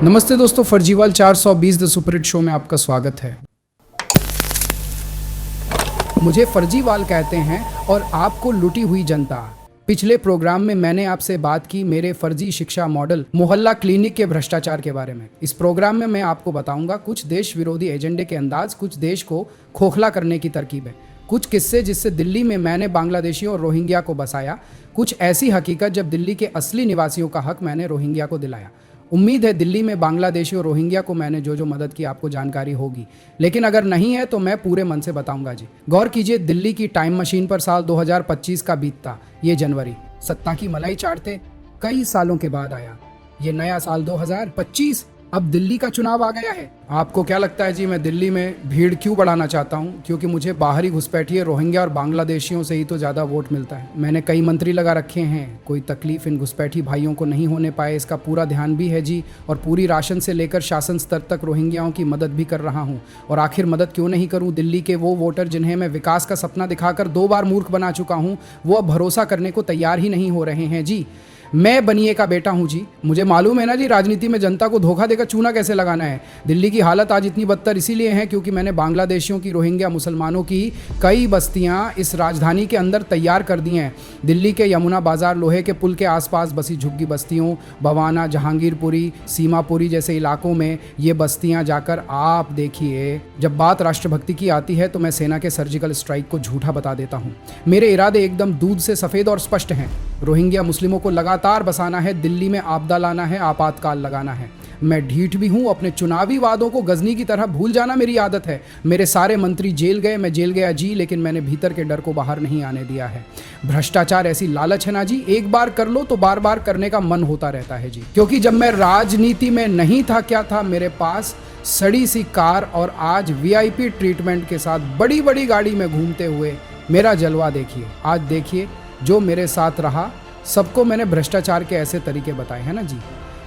नमस्ते दोस्तों, फर्जीवाल 420 the super hit show में आपका स्वागत है। मुझे फर्जीवाल कहते हैं और आपको लुटी हुई जनता। पिछले प्रोग्राम में मैंने आपसे बात की मेरे फर्जी शिक्षा मॉडल मोहल्ला क्लिनिक के भ्रष्टाचार के बारे में। इस प्रोग्राम में मैं आपको बताऊंगा कुछ देश विरोधी एजेंडे के अंदाज, कुछ देश को खोखला करने की तरकीबें, कुछ किस्से जिससे दिल्ली में मैंने बांग्लादेशियों और रोहिंग्या को बसाया, कुछ ऐसी हकीकत जब दिल्ली के असली निवासियों का हक मैंने रोहिंग्या को दिलाया। उम्मीद है दिल्ली में बांग्लादेशी और रोहिंग्या को मैंने जो मदद की आपको जानकारी होगी, लेकिन अगर नहीं है तो मैं पूरे मन से बताऊंगा जी। गौर कीजिए, दिल्ली की टाइम मशीन पर साल 2025 का बीतता ये जनवरी, सत्ता की मलाई चाटते कई सालों के बाद आया ये नया साल 2025। अब दिल्ली का चुनाव आ गया है। आपको क्या लगता है जी, मैं दिल्ली में भीड़ क्यों बढ़ाना चाहता हूं? क्योंकि मुझे बाहरी घुसपैठिए रोहिंग्या और बांग्लादेशियों से ही तो ज़्यादा वोट मिलता है। मैंने कई मंत्री लगा रखे हैं, कोई तकलीफ इन घुसपैठी भाइयों को नहीं होने पाए इसका पूरा ध्यान भी है जी। और पूरी राशन से लेकर शासन स्तर तक रोहिंग्याओं की मदद भी कर रहा हूँ। और आखिर मदद क्यों नहीं करूँ? दिल्ली के वो वोटर जिन्हें मैं विकास का सपना दिखाकर 2 बार मूर्ख बना चुका हूँ, वो अब भरोसा करने को तैयार ही नहीं हो रहे हैं जी। मैं बनिए का बेटा हूं जी, मुझे मालूम है ना जी राजनीति में जनता को धोखा देकर चूना कैसे लगाना है। दिल्ली की हालत आज इतनी बदतर इसीलिए है क्योंकि मैंने बांग्लादेशियों की, रोहिंग्या मुसलमानों की कई बस्तियां इस राजधानी के अंदर तैयार कर दी हैं। दिल्ली के यमुना बाजार, लोहे के पुल के आसपास बसी झुग्गी बस्तियों, बवाना, जहांगीरपुरी, सीमापुरी जैसे इलाकों में ये बस्तियां जाकर आप देखिए। जब बात राष्ट्रभक्ति की आती है तो मैं सेना के सर्जिकल स्ट्राइक को झूठा बता देता हूँ। मेरे इरादे एकदम दूध से सफ़ेद और स्पष्ट हैं। रोहिंग्या मुस्लिमों को लगातार बसाना है, दिल्ली में आपदा लाना है, आपातकाल लगाना है। मैं ढीठ भी हूं, अपने चुनावी वादों को गजनी की तरह भूल जाना मेरी आदत है। मेरे सारे मंत्री जेल गए, मैं जेल गया जी, लेकिन मैंने भीतर के डर को बाहर नहीं आने दिया है। भ्रष्टाचार ऐसी लालच है ना जी, एक बार कर लो तो बार बार करने का मन होता रहता है जी। क्योंकि जब मैं राजनीति में नहीं था, क्या था मेरे पास? सड़ी सी कार और आज VIP ट्रीटमेंट के साथ बड़ी बड़ी गाड़ी में घूमते हुए मेरा जलवा देखिए। आज देखिए जो मेरे साथ रहा, सबको मैंने भ्रष्टाचार के ऐसे तरीके बताए हैं ना जी।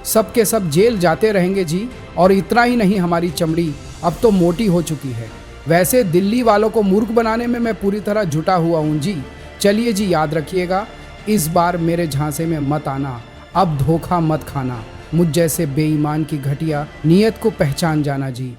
सब के सब जेल जाते रहेंगे जी। और इतना ही नहीं, हमारी चमड़ी अब तो मोटी हो चुकी है। वैसे दिल्ली वालों को मूर्ख बनाने में मैं पूरी तरह जुटा हुआ हूँ जी। चलिए जी, याद रखिएगा, इस बार मेरे झांसे में मत आना, अब धोखा मत खाना। मुझ जैसे बेईमान की घटिया नीयत को पहचान जाना जी।